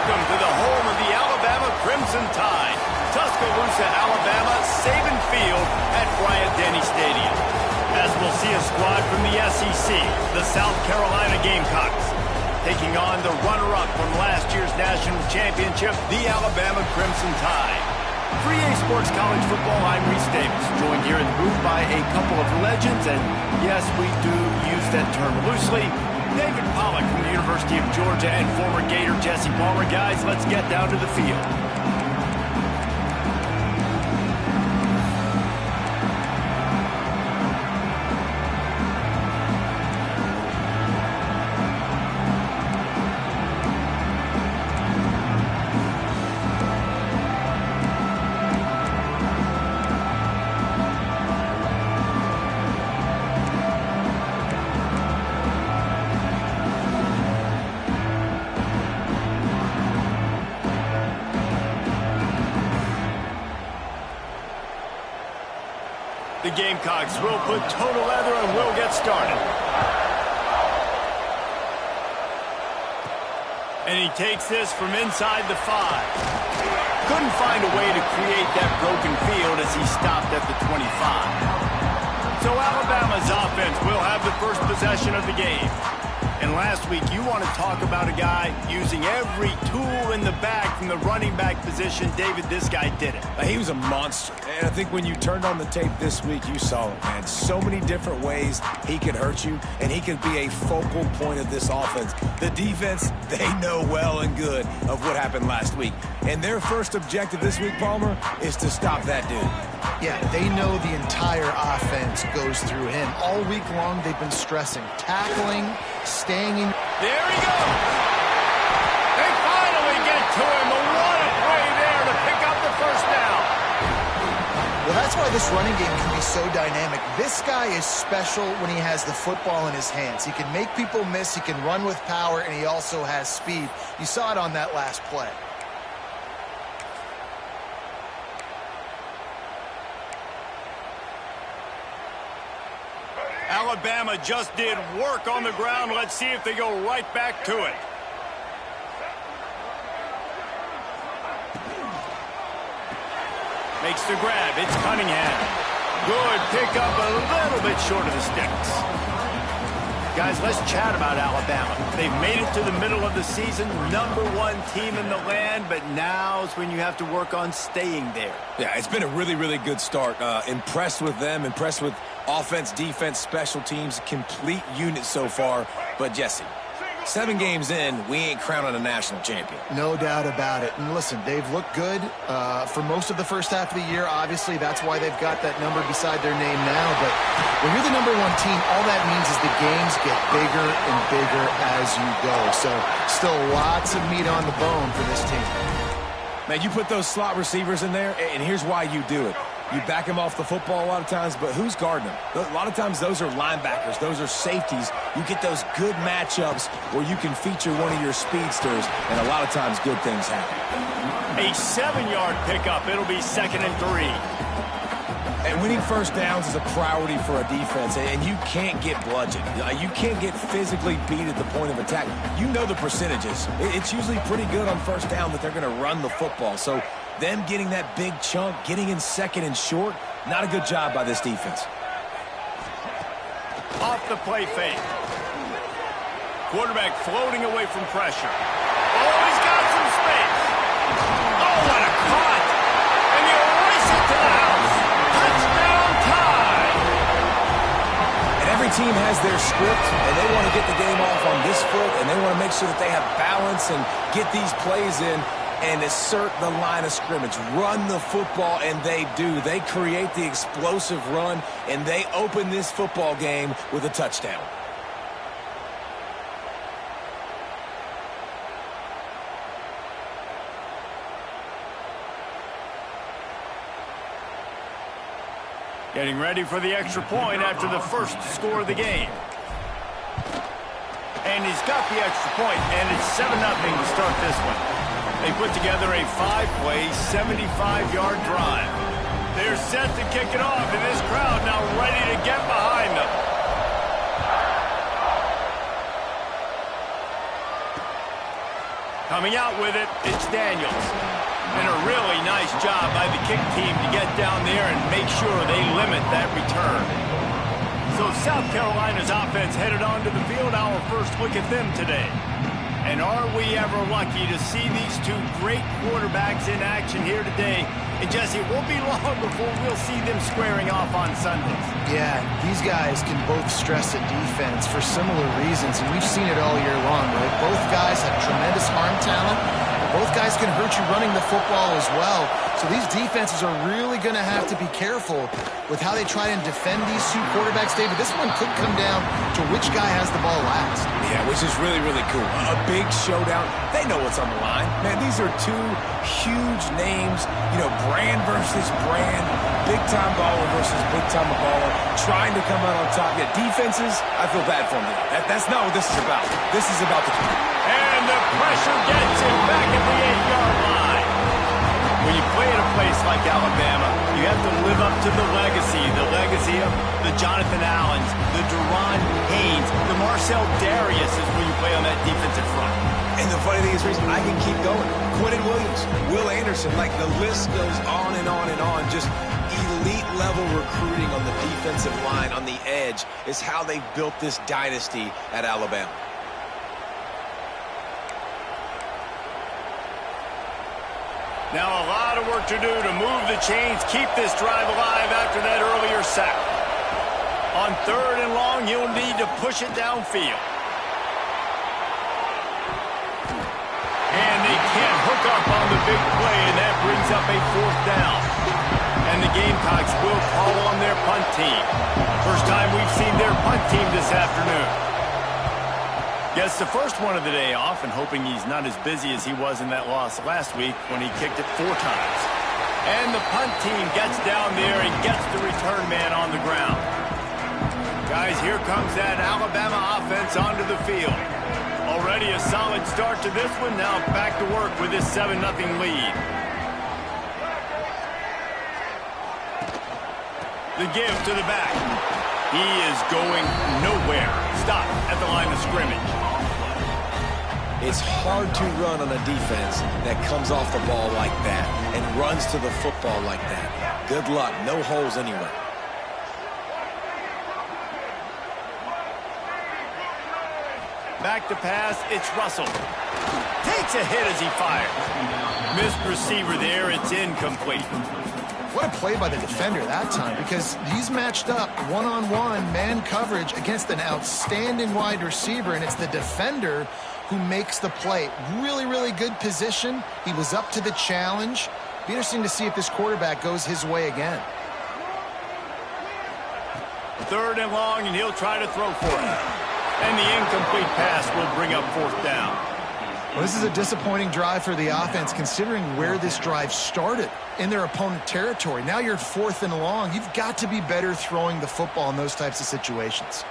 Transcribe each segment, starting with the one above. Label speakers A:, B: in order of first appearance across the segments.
A: Welcome to the home of the Alabama Crimson Tide. Tuscaloosa, Alabama, Saban Field at Bryant-Denny Stadium. As we'll see a squad from the SEC, the South Carolina Gamecocks, taking on the runner-up from last year's national championship, the Alabama Crimson Tide. For EA Sports College Football, I'm Reese Davis, joined here in the booth by a couple of legends, and yes, we do use that term loosely. David Pollack from the University of Georgia and former Gator Jesse Palmer. Guys, let's get down to the field. The Gamecocks will put total leather and will get started. And he takes this from inside the 5. Couldn't find a way to create that broken field as he stopped at the 25. So Alabama's offense will have the first possession of the game. And last week, you want to talk about a guy using every tool in the bag from the running back position. David, this guy did it.
B: He was a monster. And I think when you turned on the tape this week, you saw it, man. So many different ways he could hurt you, and he could be a focal point of this offense. The defense, they know well and good of what happened last week. And their first objective this week, Palmer, is to stop that dude.
C: Yeah, they know the entire offense goes through him. All week long, they've been stressing, tackling, staying in.
A: There he goes. They finally get to him. What a play there to pick up the first down.
C: Well, that's why this running game can be so dynamic. This guy is special when he has the football in his hands. He can make people miss, he can run with power, and he also has speed. You saw it on that last play.
A: Alabama just did work on the ground. Let's see if they go right back to it. Makes the grab. It's Cunningham. Good pickup, a little bit short of the sticks. Guys, let's chat about Alabama. They've made it to the middle of the season, #1 team in the land, but now's when you have to work on staying there.
B: Yeah, it's been a really, really good start. Impressed with them, impressed with offense, defense, special teams, complete unit so far. But, Jesse, 7 games in, we ain't crowning a national champion.
C: No doubt about it. And listen, they've looked good for most of the first half of the year. Obviously, that's why they've got that number beside their name now. But when you're the #1 team, all that means is the games get bigger and bigger as you go. So still lots of meat on the bone for this team.
B: Man, you put those slot receivers in there, and here's why you do it. You back them off the football a lot of times, but who's guarding them? A lot of times those are linebackers. Those are safeties. You get those good matchups where you can feature one of your speedsters, and a lot of times good things happen.
A: A 7-yard pickup. It'll be 2nd and 3.
B: And winning first downs is a priority for a defense, and you can't get bludgeoned. You can't get physically beat at the point of attack. You know the percentages. It's usually pretty good on first down that they're going to run the football. So them getting that big chunk, getting in 2nd and short, not a good job by this defense.
A: Off the play fake. Quarterback floating away from pressure. Oh, he's got some space. Oh, what a cut. And you race it to the house. Touchdown Tide.
B: And every team has their script, and they want to get the game off on this foot, and they want to make sure that they have balance and get these plays in and assert the line of scrimmage. Run the football, and they do. They create the explosive run, and they open this football game with a touchdown.
A: Getting ready for the extra point after the first score of the game. And he's got the extra point, and it's 7-0 to start this one. They put together a 5-play, 75-yard drive. They're set to kick it off, and this crowd now ready to get behind them. Coming out with it, it's Daniels. And a really nice job by the kick team to get down there and make sure they limit that return. So South Carolina's offense headed onto the field. Our first look at them today. And are we ever lucky to see these two great quarterbacks in action here today? And Jesse, it won't be long before we'll see them squaring off on Sundays.
C: Yeah, these guys can both stress a defense for similar reasons, and we've seen it all year long, right? Both guys have tremendous arm talent. Both guys can hurt you running the football as well. So these defenses are really going to have to be careful with how they try and defend these two quarterbacks, David. This one could come down to which guy has the ball last.
B: Yeah, which is really, really cool. A big showdown. They know what's on the line. Man, these are two huge names. You know, brand versus brand. Big-time baller versus big-time baller. Trying to come out on top. Yeah, defenses, I feel bad for them. That's not what this is about. This is about the...
A: And the pressure gets him back at the 8-yard line. When you play at a place like Alabama, you have to live up to the legacy of the Jonathan Allens, the Deron Haynes, the Marcel Darius is when you play on that defensive front.
B: And the funny thing is, Reese, I can keep going. Quentin Williams, Will Anderson, like the list goes on and on and on. Just elite-level recruiting on the defensive line, on the edge, is how they built this dynasty at Alabama.
A: Now a lot of work to do to move the chains, keep this drive alive after that earlier sack. On 3rd and long, you'll need to push it downfield. And they can't hook up on the big play, and that brings up a 4th down. And the Gamecocks will call on their punt team. First time we've seen their punt team this afternoon. Gets the first one of the day off and hoping he's not as busy as he was in that loss last week when he kicked it 4 times. And the punt team gets down there and gets the return man on the ground. Guys, here comes that Alabama offense onto the field. Already a solid start to this one. Now back to work with this 7-0 lead. The give to the back. He is going nowhere. Stop at the line of scrimmage.
B: It's hard to run on a defense that comes off the ball like that and runs to the football like that. Good luck. No holes anywhere.
A: Back to pass. It's Russell. Takes a hit as he fires. Missed receiver there. It's incomplete.
C: What a play by the defender that time, because he's matched up one-on-one man coverage against an outstanding wide receiver, and it's the defender who makes the play. Really, really good position. He was up to the challenge. Be interesting to see if this quarterback goes his way again.
A: 3rd and long, and he'll try to throw for it. And the incomplete pass will bring up 4th down.
C: Well, this is a disappointing drive for the offense, considering where this drive started in their opponent territory. Now you're 4th and long. You've got to be better throwing the football in those types of situations.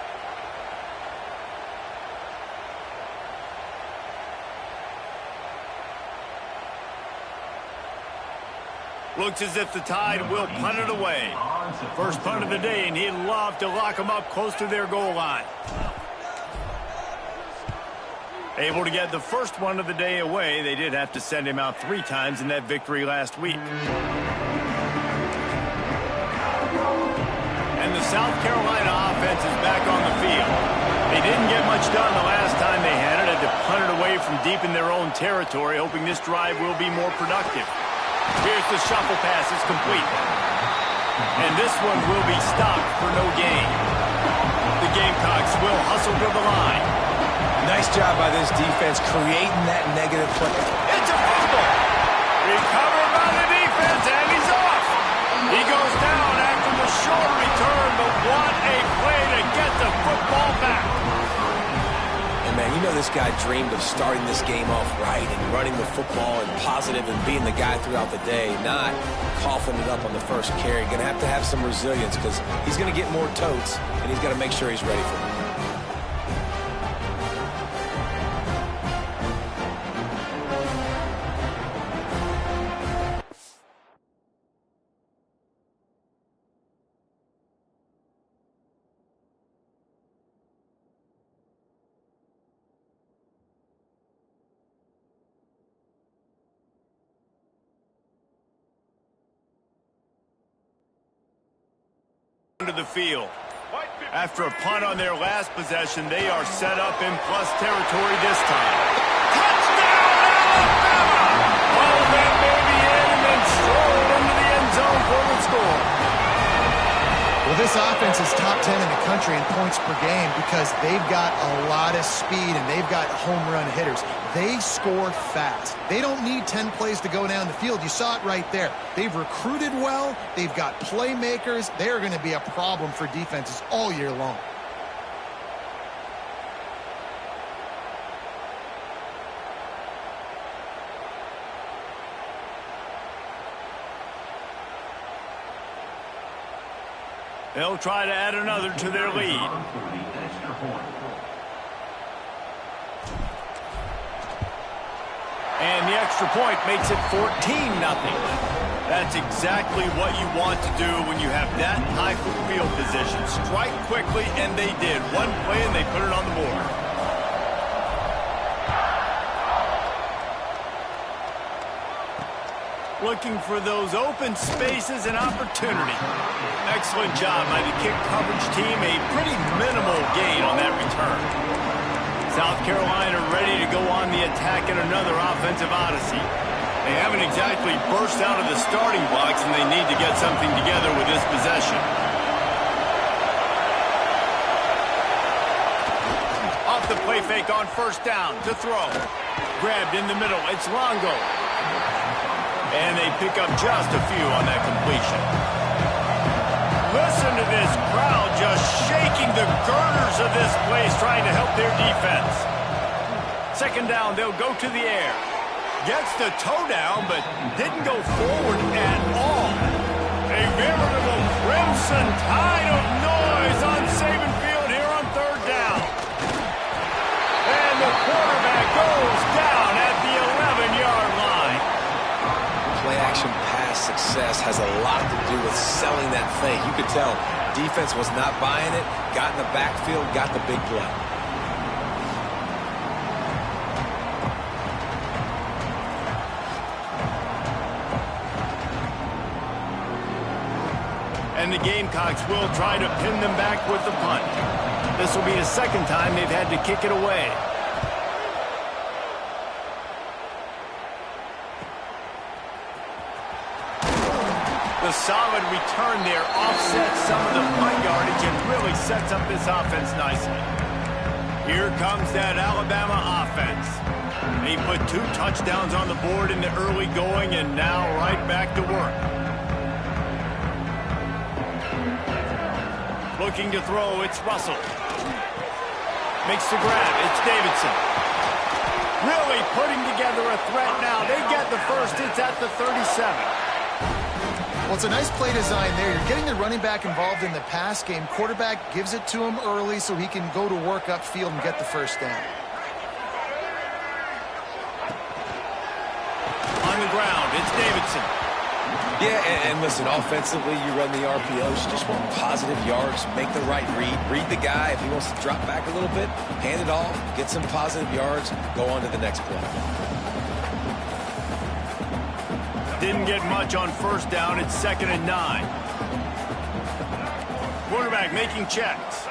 A: Looks as if the Tide will punt it away. First punt of the day, and he'd love to lock them up close to their goal line. Able to get the first one of the day away. They did have to send him out 3 times in that victory last week. And the South Carolina offense is back on the field. They didn't get much done the last time they had it. Had to punt it away from deep in their own territory, hoping this drive will be more productive. Here's the shuffle pass. It's complete. And this one will be stopped for no gain. The Gamecocks will hustle to the line.
B: Nice job by this defense creating that negative play.
A: It's a fumble. Recovered by the defense, and he's off. He goes down after the short return, but what a play to get the football back.
B: And man, you know this guy dreamed of starting this game off right and running the football and positive and being the guy throughout the day, not coughing it up on the first carry. Going to have some resilience because he's going to get more totes, and he's got to make sure he's ready for it.
A: the field. After a punt on their last possession, they are set up in plus territory this time. Touchdown, Alabama! All that baby in and then strolled into the end zone for the score.
C: Well, this offense is top 10 in the country in points per game because they've got a lot of speed and they've got home run hitters. They score fast. They don't need 10 plays to go down the field. You saw it right there. They've recruited well. They've got playmakers. They are going to be a problem for defenses all year long.
A: They'll try to add another to their lead. And the extra point makes it 14-0. That's exactly what you want to do when you have that type of field position. Strike quickly, and they did. One play, and they put it on the board. Looking for those open spaces and opportunity. Excellent job by the kick coverage team. A pretty minimal gain on that return. South Carolina ready to go on the attack in another offensive odyssey. They haven't exactly burst out of the starting blocks, and they need to get something together with this possession. Off the play fake on first down to throw. Grabbed in the middle. It's Longo. And they pick up just a few on that completion. Listen to this crowd just shaking the girders of this place trying to help their defense. Second down, they'll go to the air. Gets the toe down, but didn't go forward at all. A veritable crimson tide of noise on Saban Field here on third down. And the quarterback goes down at the 11-yard line.
B: Play-action pass success has a lot to do with selling that fake. You could tell defense was not buying it, got in the backfield, got the big play.
A: And the Gamecocks will try to pin them back with the punt. This will be the second time they've had to kick it away. The solid return there offsets some of the punt yardage and really sets up this offense nicely. Here comes that Alabama offense. They put 2 touchdowns on the board in the early going and now right back to work. Looking to throw, it's Russell. Makes the grab, it's Davidson. Really putting together a threat now. They get the first, it's at the 37.
C: Well, it's a nice play design there. You're getting the running back involved in the pass game. Quarterback gives it to him early so he can go to work upfield and get the first down.
A: On the ground, it's Davidson.
B: Yeah, and listen, offensively, you run the RPOs. You just want positive yards, make the right read the guy. If he wants to drop back a little bit, hand it off, get some positive yards, go on to the next play.
A: Didn't get much on first down. It's 2nd and 9. Quarterback making checks.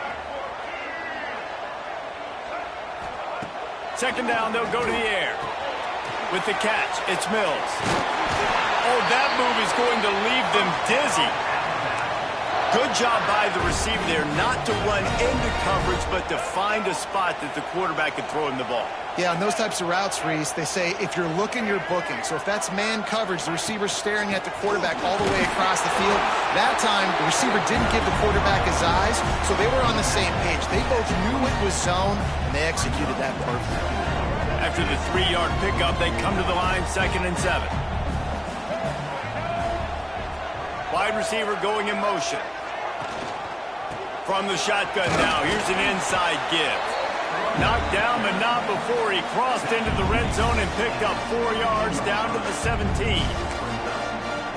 A: Second down, they'll go to the air. With the catch, it's Mills. Oh, that move is going to leave them dizzy. Good job by the receiver there not to run into coverage, but to find a spot that the quarterback can throw him the ball.
C: Yeah, on those types of routes, Reese, they say if you're looking, you're booking. So if that's man coverage, the receiver's staring at the quarterback all the way across the field. That time, the receiver didn't give the quarterback his eyes, so they were on the same page. They both knew it was zone, and they executed that perfectly.
A: After the 3-yard pickup, they come to the line, 2nd and 7. Wide receiver going in motion. From the shotgun now, here's an inside give. Knocked down, but not before he crossed into the red zone and picked up 4 yards down to the 17.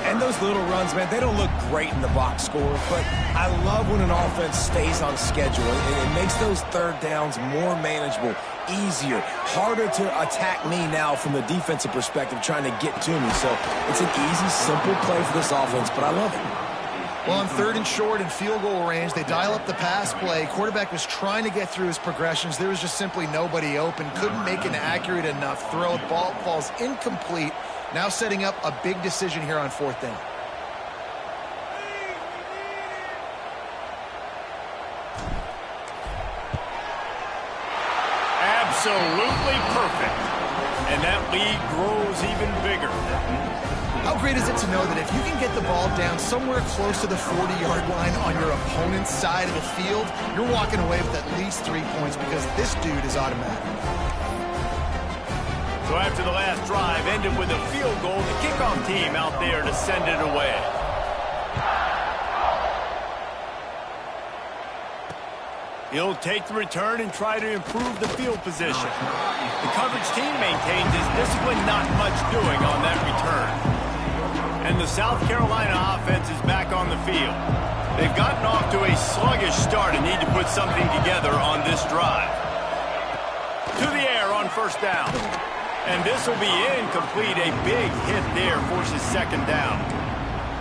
B: And those little runs, man, they don't look great in the box score, but I love when an offense stays on schedule. It makes those third downs more manageable, easier, harder to attack me now from the defensive perspective trying to get to me. So it's an easy, simple play for this offense, but I love it.
C: Well, on 3rd and short and field goal range, they dial up the pass play. Quarterback was trying to get through his progressions. There was just simply nobody open. Couldn't make an accurate enough throw. The ball falls incomplete. Now setting up a big decision here on 4th down.
A: Absolutely perfect. And that lead grows even bigger.
C: How great is it to know that if you can get the ball down somewhere close to the 40-yard line on your opponent's side of the field, you're walking away with at least 3 points because this dude is automatic.
A: So after the last drive ended with a field goal, the kickoff team out there to send it away. He'll take the return and try to improve the field position. The coverage team maintains his discipline, not much doing on that return. And the South Carolina offense is back on the field. They've gotten off to a sluggish start and need to put something together on this drive. To the air on 1st down. And this will be incomplete. A big hit there forces 2nd down.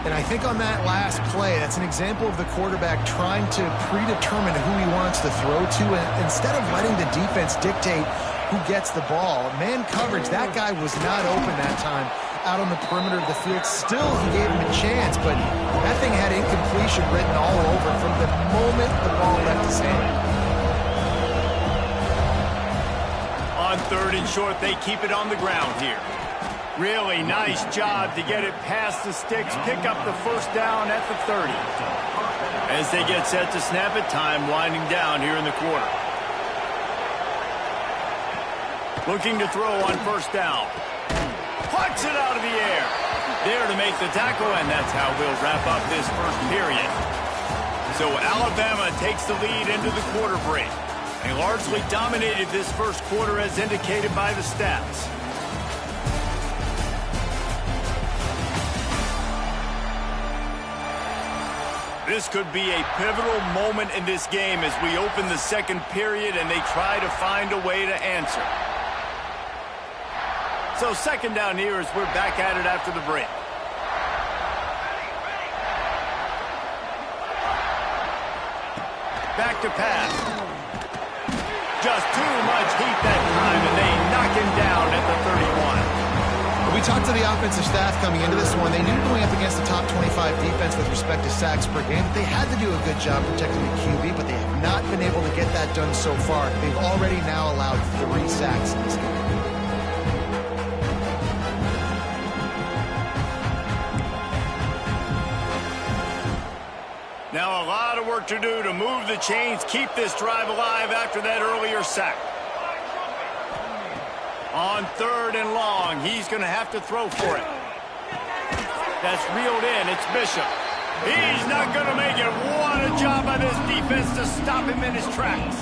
C: And I think on that last play, that's an example of the quarterback trying to predetermine who he wants to throw to. And instead of letting the defense dictate who gets the ball, man coverage, that guy was not open that time out on the perimeter of the field. Still, he gave him a chance, but that thing had incompletion written all over from the moment the ball left his hand.
A: On 3rd and short, they keep it on the ground here. Really nice job to get it past the sticks, pick up the 1st down at the 30. As they get set to snap it, time winding down here in the quarter. Looking to throw on 1st down. Pucks it out of the air. There to make the tackle, and that's how we'll wrap up this 1st period. So Alabama takes the lead into the quarter break. They largely dominated this 1st quarter as indicated by the stats. This could be a pivotal moment in this game as we open the 2nd period and they try to find a way to answer. So 2nd down here as we're back at it after the break. Back to pass. Just too much heat that time, and they knock him down at the 31.
C: We talked to the offensive staff coming into this one. They knew going up against the top 25 defense with respect to sacks per game. They had to do a good job protecting the QB, but they have not been able to get that done so far. They've already now allowed 3 sacks in this game.
A: Now a lot of work to do to move the chains, keep this drive alive after that earlier sack. On 3rd and long, he's going to have to throw for it. That's reeled in. It's Bishop. He's not going to make it. What a job by this defense to stop him in his tracks.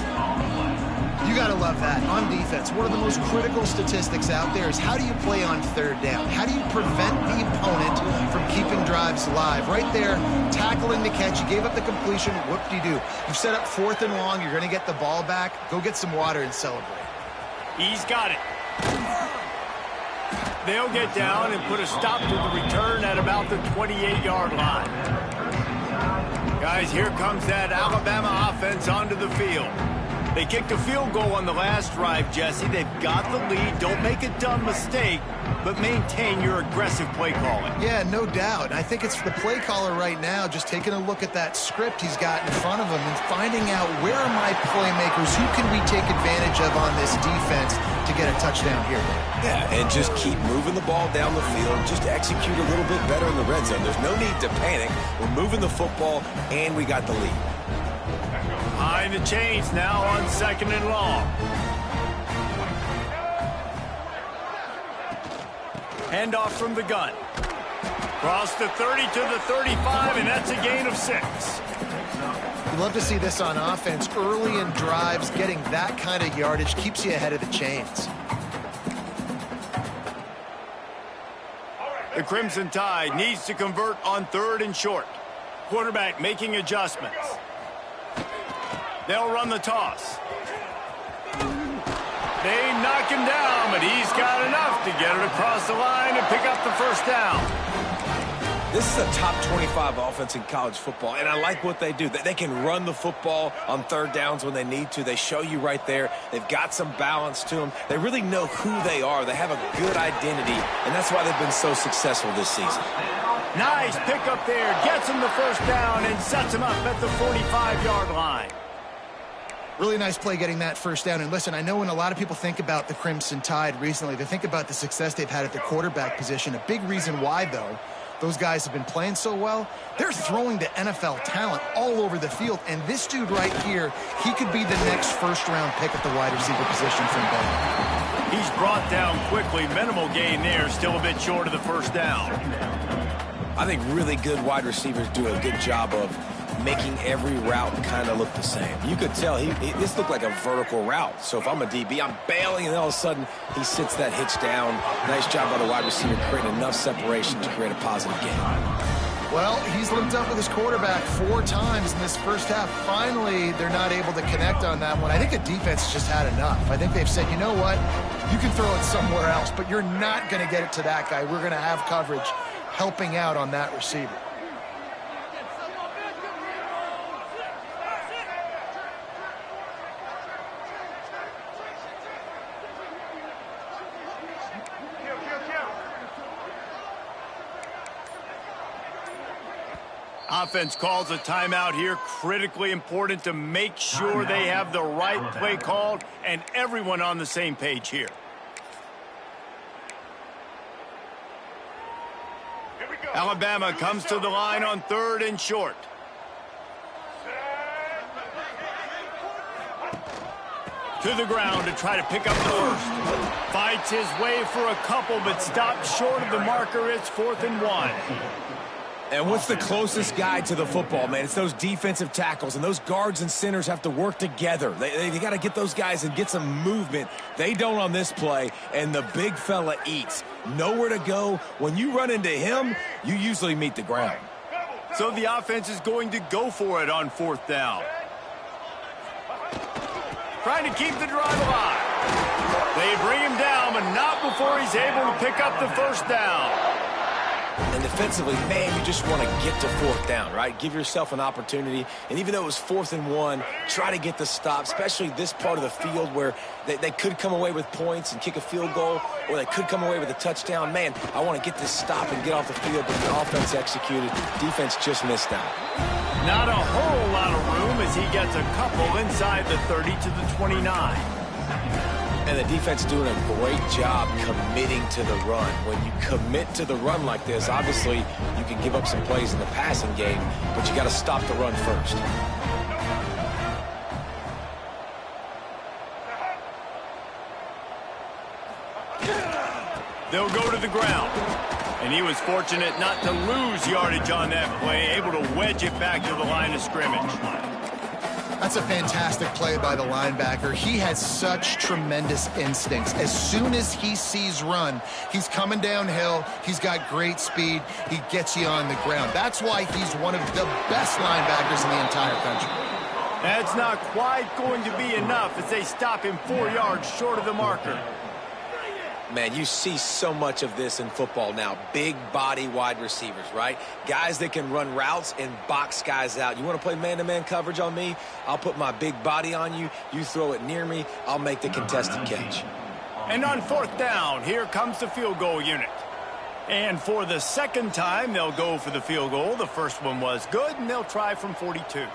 C: You got to love that. On defense, one of the most critical statistics out there is how do you play on 3rd down? How do you prevent the opponent from keeping drives alive? Right there, tackling the catch. You gave up the completion. Whoop-de-doo. You've set up 4th and long. You're going to get the ball back. Go get some water and celebrate.
A: He's got it. They'll get down and put a stop to the return at about the 28-yard line. Guys, here comes that Alabama offense onto the field. They kicked a field goal on the last drive, Jesse. They've got the lead. Don't make a dumb mistake, but maintain your aggressive play calling.
C: Yeah, no doubt. I think it's the play caller right now just taking a look at that script he's got in front of him and finding out where are my playmakers, who can we take advantage of on this defense to get a touchdown here.
B: Yeah, and just keep moving the ball down the field. Just execute a little bit better in the red zone. There's no need to panic. We're moving the football, and we got the lead.
A: Behind the chains now on 2nd and long. Handoff from the gun. Cross the 30 to the 35, and that's a gain of 6.
C: You'd love to see this on offense. Early in drives, getting that kind of yardage keeps you ahead of the chains.
A: The Crimson Tide needs to convert on 3rd and short. Quarterback making adjustments. They'll run the toss. They knock him down, but he's got enough to get it across the line and pick up the 1st down.
B: This is a top 25 offense in college football, and I like what they do. They can run the football on third downs when they need to. They show you right there. They've got some balance to them. They really know who they are. They have a good identity, and that's why they've been so successful this season.
A: Nice pickup there. Gets him the first down and sets him up at the 45-yard line.
C: Really nice play getting that first down. And listen, I know when a lot of people think about the Crimson Tide recently, they think about the success they've had at the quarterback position. A big reason why, though, those guys have been playing so well, they're throwing to NFL talent all over the field. And this dude right here, he could be the next first-round pick at the wide receiver position from Baylor.
A: He's brought down quickly. Minimal gain there. Still a bit short of the first down.
B: I think really good wide receivers do a good job of making every route kind of look the same. You could tell this looked like a vertical route. So if I'm a DB, I'm bailing, and all of a sudden he sits that hitch down. Nice job by the wide receiver creating enough separation to create a positive gain.
C: Well, he's linked up with his quarterback 4 times in this first half. Finally, they're not able to connect on that one. I think the defense just had enough. I think they've said, you know what, you can throw it somewhere else, but you're not going to get it to that guy. We're going to have coverage helping out on that receiver.
A: Offense calls a timeout here. Critically important to make sure they have the right play called and everyone on the same page here. Alabama comes to the line on 3rd and short. To the ground to try to pick up the first. Fights his way for a couple, but stops short of the marker. It's 4th and 1.
B: And what's the closest guy to the football, man? It's those defensive tackles, and those guards and centers have to work together. They got to get those guys and get some movement. They don't on this play, and the big fella eats. Nowhere to go. When you run into him, you usually meet the ground.
A: So the offense is going to go for it on 4th down. Trying to keep the drive alive. They bring him down, but not before he's able to pick up the first down.
B: And defensively, man, you just want to get to 4th down, right? Give yourself an opportunity. And even though it was 4th and 1, try to get the stop, especially this part of the field where they could come away with points and kick a field goal, or they could come away with a touchdown. Man, I want to get this stop and get off the field, but the offense executed. Defense just missed out.
A: Not a whole lot of room as he gets a couple inside the 30 to the 29.
B: And the defense doing a great job committing to the run. When you commit to the run like this, obviously you can give up some plays in the passing game, but you got to stop the run first.
A: They'll go to the ground. And he was fortunate not to lose yardage on that play, able to wedge it back to the line of scrimmage.
C: That's a fantastic play by the linebacker. He has such tremendous instincts. As soon as he sees run, he's coming downhill. He's got great speed. He gets you on the ground. That's why he's one of the best linebackers in the entire country.
A: That's not quite going to be enough as they stop him 4 yards short of the marker.
B: Man, you see so much of this in football now. Big body wide receivers, right? Guys that can run routes and box guys out. You want to play man-to-man coverage on me? I'll put my big body on you. You throw it near me, I'll make the contested catch.
A: And on 4th down, here comes the field goal unit. And for the second time, they'll go for the field goal. The first one was good, and they'll try from 42.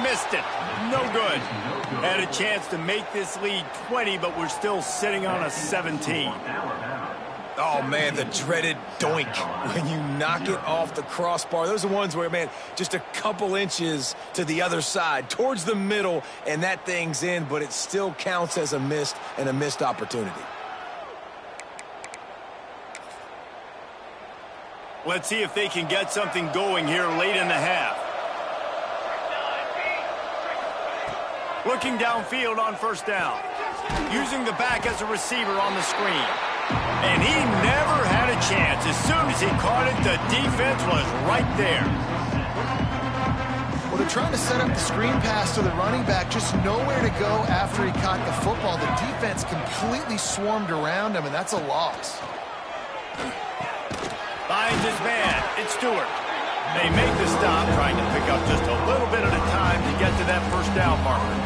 A: Missed it. No good. Had a chance to make this lead 20, but we're still sitting on a 17.
B: Oh, man, the dreaded doink when you knock it off the crossbar. Those are ones where, man, just a couple inches to the other side, towards the middle, and that thing's in, but it still counts as a missed opportunity.
A: Let's see if they can get something going here late in the half. Looking downfield on 1st down. Using the back as a receiver on the screen. And he never had a chance. As soon as he caught it, the defense was right there.
C: Well, the trying to set up the screen pass to the running back, just nowhere to go after he caught the football. The defense completely swarmed around him, and that's a loss.
A: Finds his man. It's Stewart. They make the stop, trying to pick up just a little bit at a time to get to that first down marker.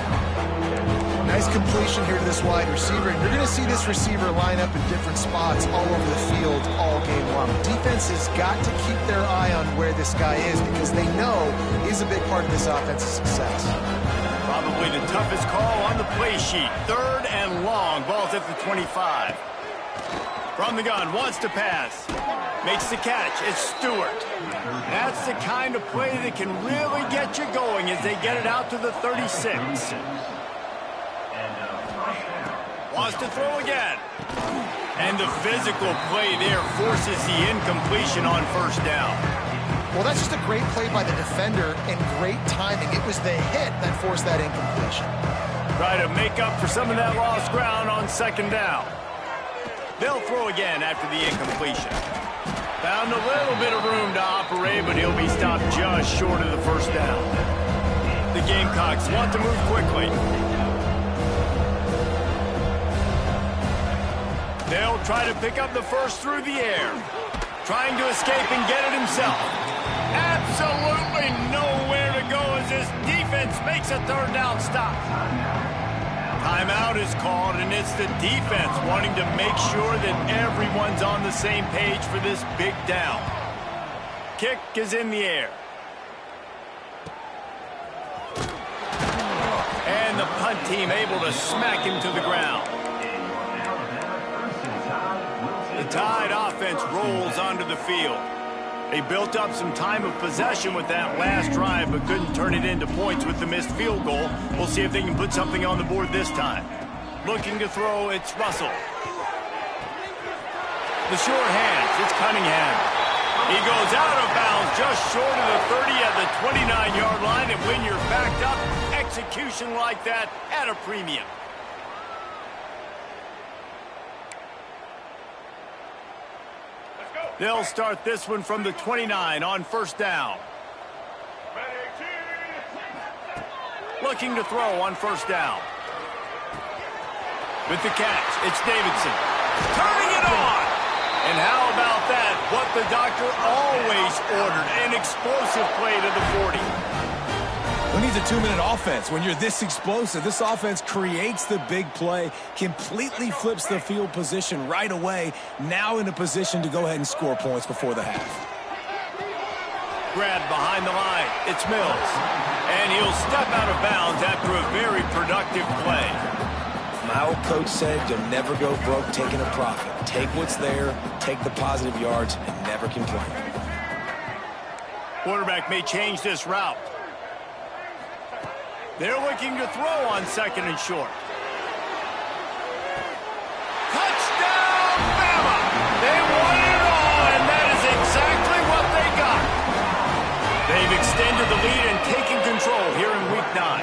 C: Nice completion here to this wide receiver, and you're going to see this receiver line up in different spots all over the field all game long. Defense has got to keep their eye on where this guy is because they know he's a big part of this offense's success.
A: Probably the toughest call on the play sheet. 3rd and long. Ball's at the 25. From the gun, wants to pass. Makes the catch. It's Stewart. That's the kind of play that can really get you going as they get it out to the 36. Wants to throw again. And the physical play there forces the incompletion on first down.
C: Well, that's just a great play by the defender and great timing. It was the hit that forced that incompletion.
A: Try to make up for some of that lost ground on 2nd down. They'll throw again after the incompletion. Found a little bit of room to operate, but he'll be stopped just short of the first down. The Gamecocks want to move quickly. They'll try to pick up the first through the air. Trying to escape and get it himself. Absolutely nowhere to go as this defense makes a 3rd down stop. Timeout is called, and it's the defense wanting to make sure that everyone's on the same page for this big down. Kick is in the air. And the punt team able to smack him to the ground. The Tide offense rolls onto the field. They built up some time of possession with that last drive, but couldn't turn it into points with the missed field goal. We'll see if they can put something on the board this time. Looking to throw, it's Russell. The sure hands, it's Cunningham. He goes out of bounds just short of the 30 at the 29-yard line, and when you're backed up, execution like that at a premium. They'll start this one from the 29 on 1st down. Looking to throw on 1st down. With the catch, it's Davidson. Turning it on! And how about that? What the doctor always ordered, an explosive play to the 40.
B: Who needs a 2-minute offense? When you're this explosive, this offense creates the big play, completely flips the field position right away, now in a position to go ahead and score points before the half.
A: Grab behind the line. It's Mills. And he'll step out of bounds after a very productive play.
B: My old coach said you'll never go broke taking a profit. Take what's there, take the positive yards, and never complain.
A: Quarterback may change this route. They're looking to throw on 2nd and short. Touchdown, Bama! They won it all, and that is exactly what they got. They've extended the lead and taken control here in Week 9.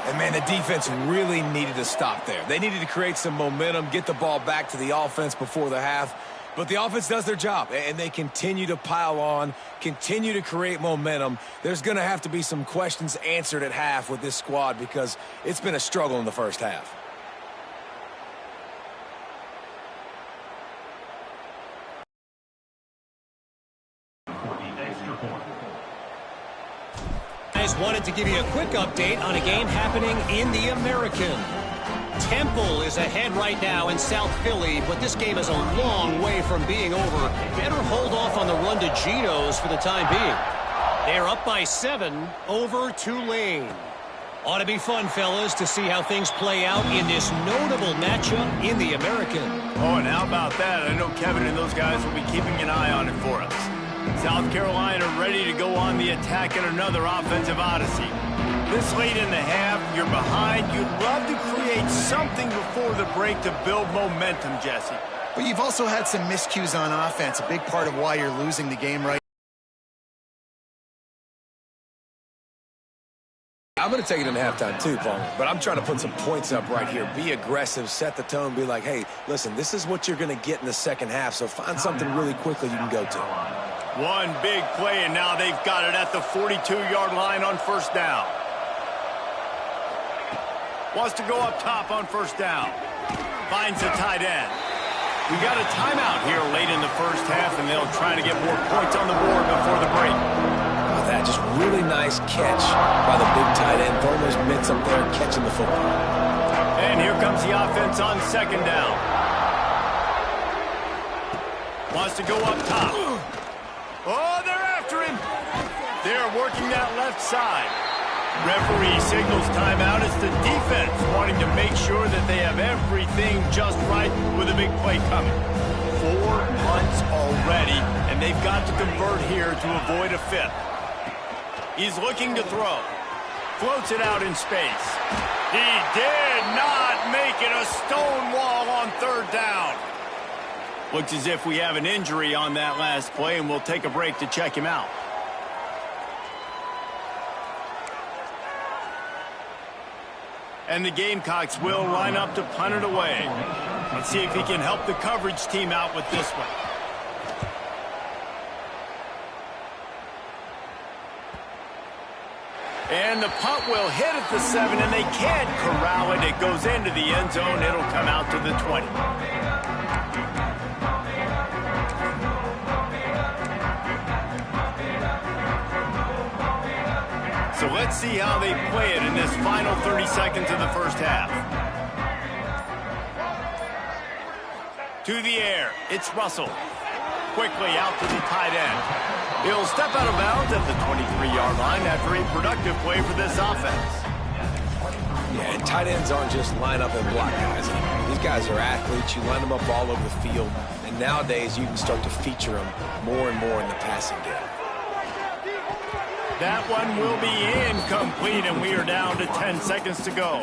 B: And, man, the defense really needed to stop there. They needed to create some momentum, get the ball back to the offense before the half. But the offense does their job, and they continue to pile on, continue to create momentum. There's going to have to be some questions answered at half with this squad because it's been a struggle in the first half.
D: Guys, wanted to give you a quick update on a game happening in the American. Temple is ahead right now in South Philly, but this game is a long way from being over. Better hold off on the run to Geno's for the time being. They're up by 7 over Tulane. Ought to be fun, fellas, to see how things play out in this notable matchup in the American.
A: Oh, and how about that? I know Kevin and those guys will be keeping an eye on it for us. South Carolina ready to go on the attack in another offensive odyssey. This late in the half, you're behind. You'd love to create something before the break to build momentum, Jesse.
C: But you've also had some miscues on offense, a big part of why you're losing the game right now.
B: I'm going to take it in halftime too, Paul, but I'm trying to put some points up right here. Be aggressive, set the tone, be like, hey, listen, this is what you're going to get in the second half, so find something really quickly you can go to.
A: One big play, and now they've got it at the 42-yard line on first down. Wants to go up top on first down. Finds the tight end. We got a timeout here late in the first half, and they'll try to get more points on the board before the break.
B: Oh, that just really nice catch by the big tight end. Throwing those mitts up there, catching the football.
A: And here comes the offense on second down. Wants to go up top. Oh, they're after him. They're working that left side. Referee signals timeout. It's the defense wanting to make sure that they have everything just right with a big play coming. 4 punts already, and they've got to convert here to avoid a fifth. He's looking to throw. Floats it out in space. He did not make it. A stone wall on third down. Looks as if we have an injury on that last play, and we'll take a break to check him out. And the Gamecocks will line up to punt it away. Let's see if he can help the coverage team out with this one. And the punt will hit at the 7, and they can't corral it. It goes into the end zone. It'll come out to the 20. So let's see how they play it in this final 30 seconds of the first half. To the air, it's Russell. Quickly out to the tight end. He'll step out of bounds at the 23-yard line after a productive play for this offense.
B: Yeah, and tight ends aren't just line up and block guys anymore. These guys are athletes. You line them up all over the field. And nowadays, you can start to feature them more and more in the passing game.
A: That one will be incomplete, and we are down to 10 seconds to go.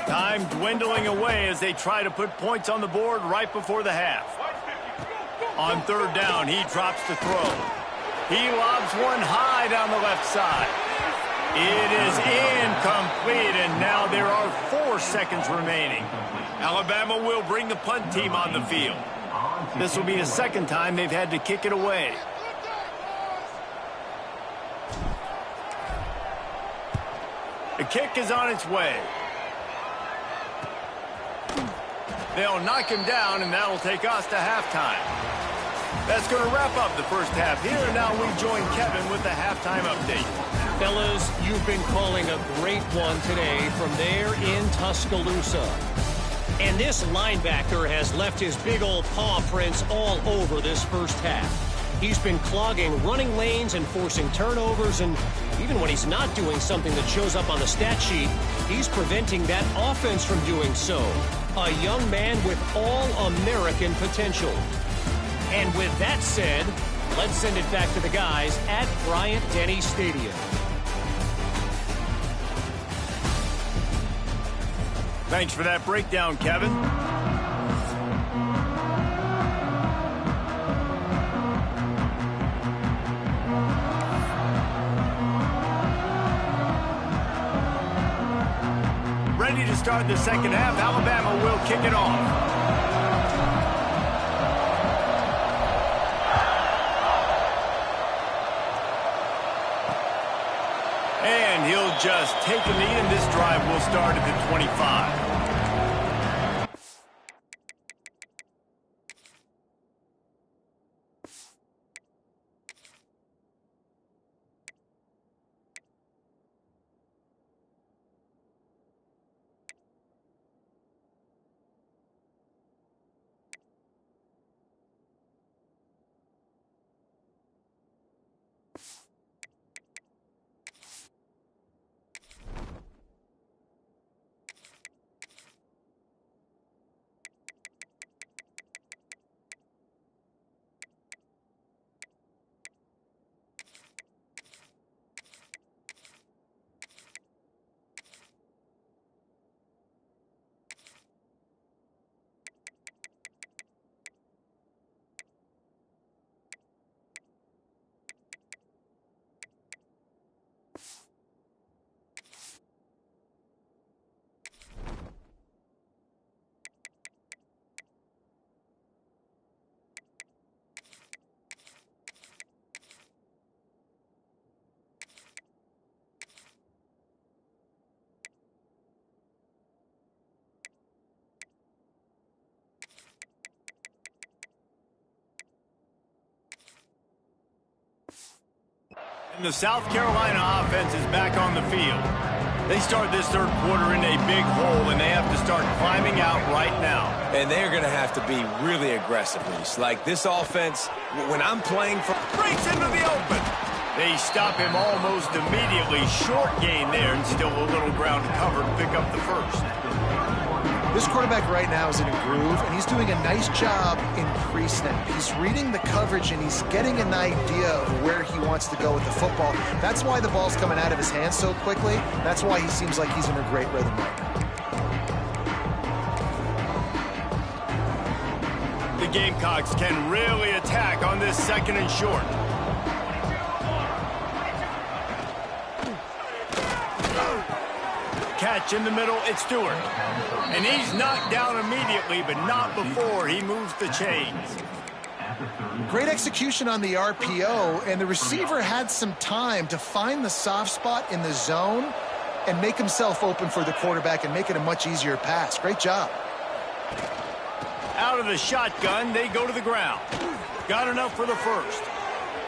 A: Time dwindling away as they try to put points on the board right before the half. On third down, he drops to throw. He lobs one high down the left side. It is incomplete, and now there are 4 seconds remaining. Alabama will bring the punt team on the field. This will be the second time they've had to kick it away. The kick is on its way. They'll knock him down, and that'll take us to halftime. That's going to wrap up the first half here. Now we join Kevin with the halftime update.
D: Fellas, you've been calling a great one today from there in Tuscaloosa. And this linebacker has left his big old paw prints all over this first half. He's been clogging running lanes and forcing turnovers, and even when he's not doing something that shows up on the stat sheet, he's preventing that offense from doing so. A young man with all-American potential. And with that said, let's send it back to the guys at Bryant-Denny Stadium.
A: Thanks for that breakdown, Kevin. Ready to start the second half. Alabama will kick it off. And he'll just take a knee, and this drive will start at the 25. And the South Carolina offense is back on the field. They start this third quarter in a big hole, and they have to start climbing out right now.
B: And they're going to have to be really aggressive, Reese. Like this offense, when I'm playing for...
A: Breaks into the open. They stop him almost immediately. Short gain there, and still a little ground to cover to pick up the first.
C: This quarterback right now is in a groove, and he's doing a nice job in pre-snap. He's reading the coverage, and he's getting an idea of where he wants to go with the football. That's why the ball's coming out of his hands so quickly. That's why he seems like he's in a great rhythm right now.
A: The Gamecocks can really attack on this second and short. Catch in the middle, it's Stewart. And he's knocked down immediately, but not before he moves the chains.
C: Great execution on the RPO, and the receiver had some time to find the soft spot in the zone and make himself open for the quarterback and make it a much easier pass. Great job.
A: Out of the shotgun, they go to the ground. Got enough for the first.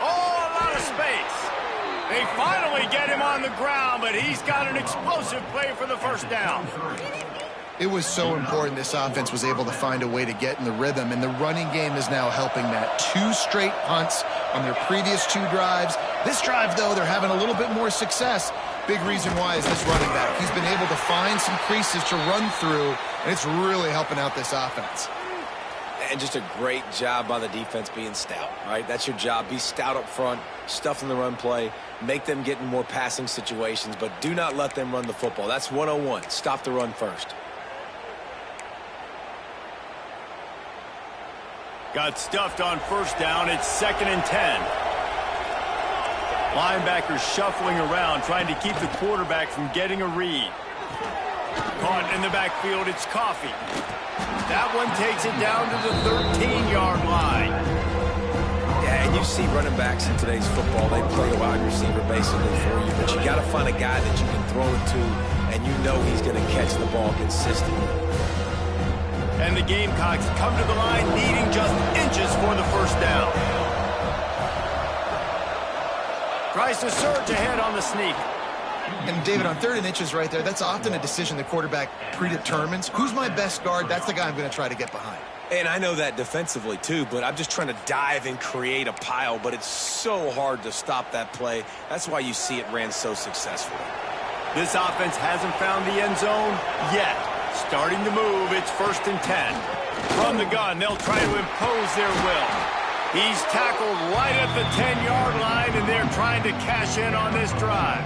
A: Oh, a lot of space. They finally get him on the ground, but he's got an explosive play for the first down.
C: It was so important this offense was able to find a way to get in the rhythm, and the running game is now helping that. 2 straight punts on their previous 2 drives. This drive, though, they're having a little bit more success. Big reason why is this running back. He's been able to find some creases to run through, and it's really helping out this offense.
B: And just a great job by the defense being stout, right? That's your job. Be stout up front, stuff in the run play, make them get in more passing situations, but do not let them run the football. That's 101. Stop the run first.
A: Got stuffed on first down. It's 2nd and 10. Linebackers shuffling around, trying to keep the quarterback from getting a read. Caught in the backfield, it's Coffee. That one takes it down to the 13-yard line.
B: Yeah, and you see running backs in today's football, they play a wide receiver basically for you, but you got to find a guy that you can throw it to, and you know he's going to catch the ball consistently.
A: And the Gamecocks come to the line needing just inches for the first down. Tries to surge ahead on the sneak.
C: And, David, on 3rd and inches right there, that's often a decision the quarterback predetermines. Who's my best guard? That's the guy I'm going to try to get behind.
B: And I know that defensively, too, but I'm just trying to dive and create a pile, but it's so hard to stop that play. That's why you see it ran so successfully.
A: This offense hasn't found the end zone yet. Starting to move, it's 1st and 10. From the gun, they'll try to impose their will. He's tackled right at the 10-yard line, and they're trying to cash in on this drive.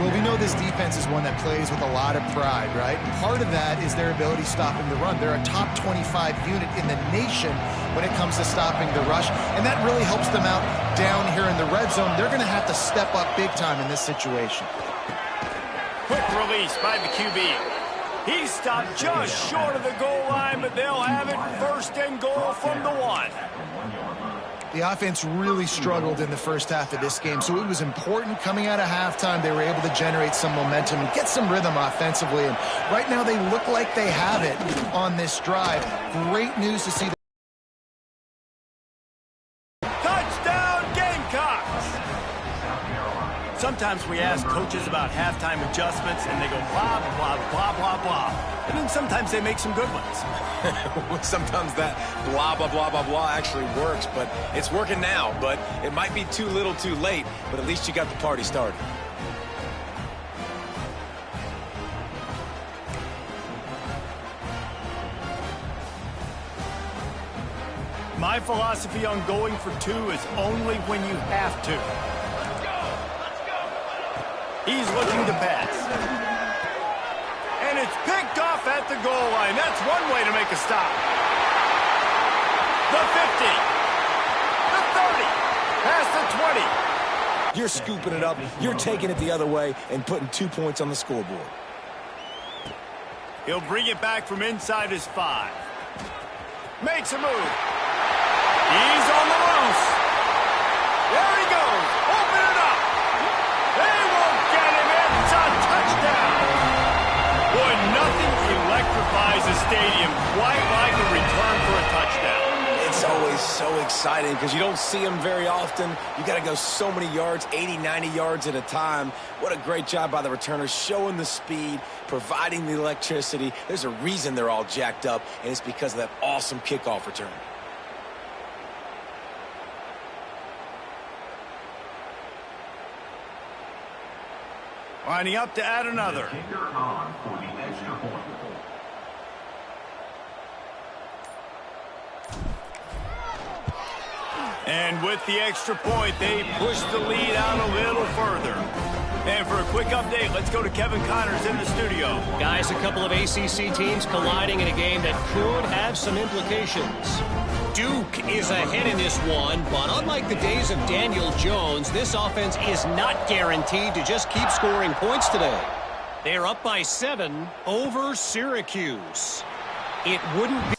C: Well, we know this defense is one that plays with a lot of pride, right? And part of that is their ability stopping the run. They're a top 25 unit in the nation when it comes to stopping the rush, and that really helps them out down here in the red zone. They're going to have to step up big time in this situation.
A: Quick release by the QB. He's stopped just short of the goal line, but they'll have it 1st and goal from the 1.
C: The offense really struggled in the first half of this game, so it was important coming out of halftime. They were able to generate some momentum and get some rhythm offensively, and right now they look like they have it on this drive. Great news to see.
A: Touchdown, Gamecocks! Sometimes we ask coaches about halftime adjustments, and they go blah, blah, blah, blah, blah. And then sometimes they make some good ones.
B: Sometimes that blah, blah, blah, blah, blah actually works, but it's working now. But it might be too little too late, but at least you got the party started.
A: My philosophy on going for 2 is only when you have to. He's looking to pass. And it's picked off at the goal line. That's one way to make a stop. The 50. The 30. Past the 20.
B: You're scooping it up. You're taking it the other way and putting 2 points on the scoreboard.
A: He'll bring it back from inside his 5. Makes a move. He's on the loose. There he goes. Open it up. They won't get him. It's a touchdown. Boy, nothing electrifies a stadium quite like a return for a touchdown.
B: It's always so exciting because you don't see them very often. You got to go so many yards, 80, 90 yards at a time. What a great job by the returners, showing the speed, providing the electricity. There's a reason they're all jacked up, and it's because of that awesome kickoff return.
A: Lining up to add another. And with the extra point, they push the lead out a little further. And for a quick update, let's go to Kevin Connors in the studio.
D: Guys, a couple of ACC teams colliding in a game that could have some implications. Duke is ahead in this one, but unlike the days of Daniel Jones, this offense is not guaranteed to just keep scoring points today. They're up by 7 over Syracuse. It wouldn't be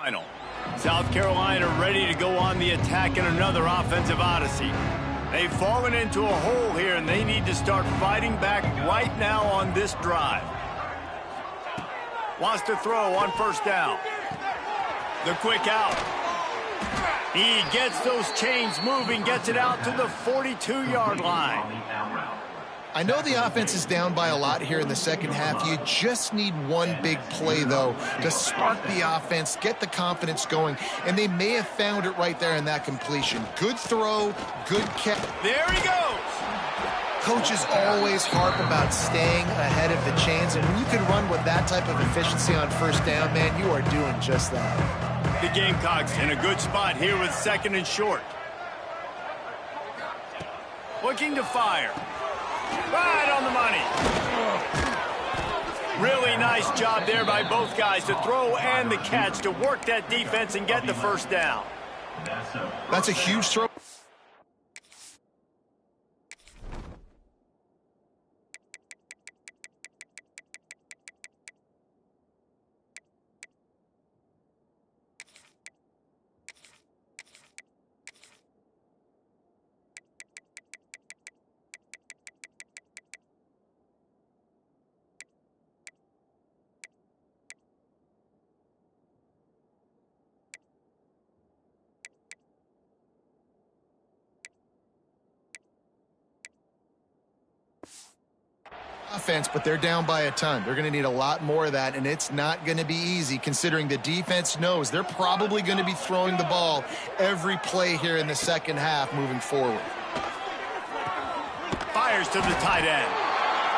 A: final. South Carolina ready to go on the attack in another offensive odyssey. They've fallen into a hole here, and they need to start fighting back right now on this drive. Wants to throw on first down. The quick out. He gets those chains moving, gets it out to the 42-yard line.
C: I know the offense is down by a lot here in the second half. You just need one big play, though, to spark the offense, get the confidence going, and they may have found it right there in that completion. Good throw, good catch.
A: There he goes.
C: Coaches always harp about staying ahead of the chains, and when you can run with that type of efficiency on first down, man, you are doing just that.
A: The Gamecocks in a good spot here with second and short. Looking to fire. Right on the money. Really nice job there by both guys to throw and the catch to work that defense and get the first down.
C: That's a huge throw. offense, but they're down by a ton. They're going to need a lot more of that, and it's not going to be easy considering the defense knows they're probably going to be throwing the ball every play here in the second half moving forward.
A: Fires to the tight end.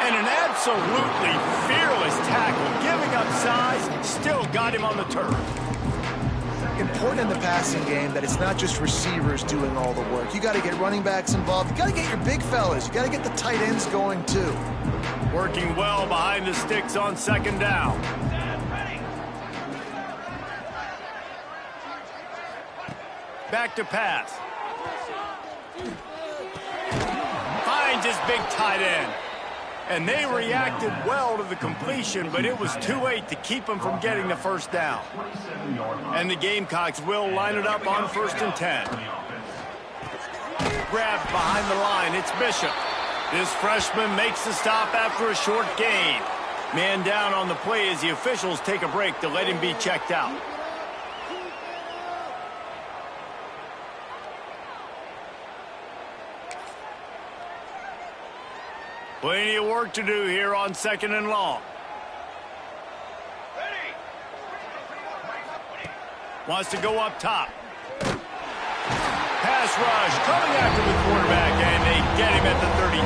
A: And an absolutely fearless tackle, giving up size, still got him on the turf.
C: Important in the passing game that it's not just receivers doing all the work. You got to get running backs involved. You got to get your big fellas. You got to get the tight ends going too.
A: Working well behind the sticks on second down. Back to pass. Finds his big tight end. And they reacted well to the completion, but it was too late to keep them from getting the first down. And the Gamecocks will line it up on 1st and 10. Grabbed behind the line, it's Bishop. This freshman makes the stop after a short gain. Man down on the play as the officials take a break to let him be checked out. Plenty of work to do here on 2nd and long. Wants to go up top. Pass rush coming after the quarterback, and they get him at the 32.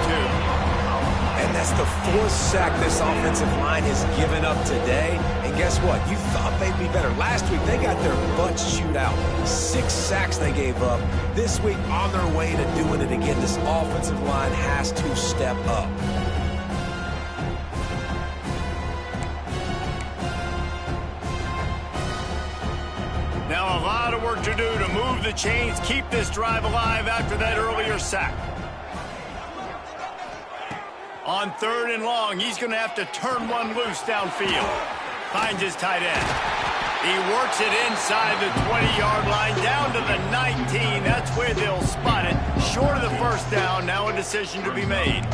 B: And that's the 4th sack this offensive line has given up today. And guess what? You thought they'd be better. Last week, they got their butts chewed out. 6 sacks they gave up. This week, on their way to doing it again. This offensive line has to step up.
A: Now a lot of work to do to move the chains, keep this drive alive after that earlier sack. On 3rd and long, he's going to have to turn one loose downfield. Finds his tight end. He works it inside the 20-yard line, down to the 19. That's where they'll spot it. Short of the first down, now a decision to be made.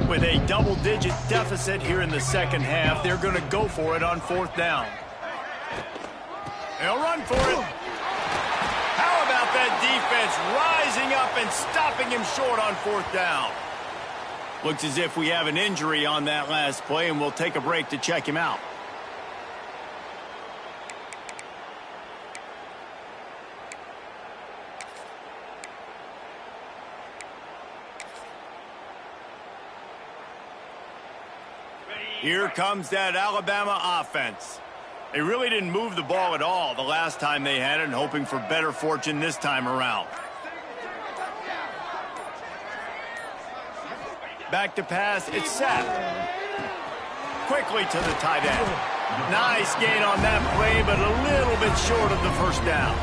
A: With a double-digit deficit here in the second half, they're going to go for it on 4th down. They'll run for it. How about that defense rising up and stopping him short on 4th down? Looks as if we have an injury on that last play, and we'll take a break to check him out. Here comes that Alabama offense. They really didn't move the ball at all the last time they had it, and hoping for better fortune this time around. Back to pass, it's set. Quickly to the tight end. Nice gain on that play, but a little bit short of the first down.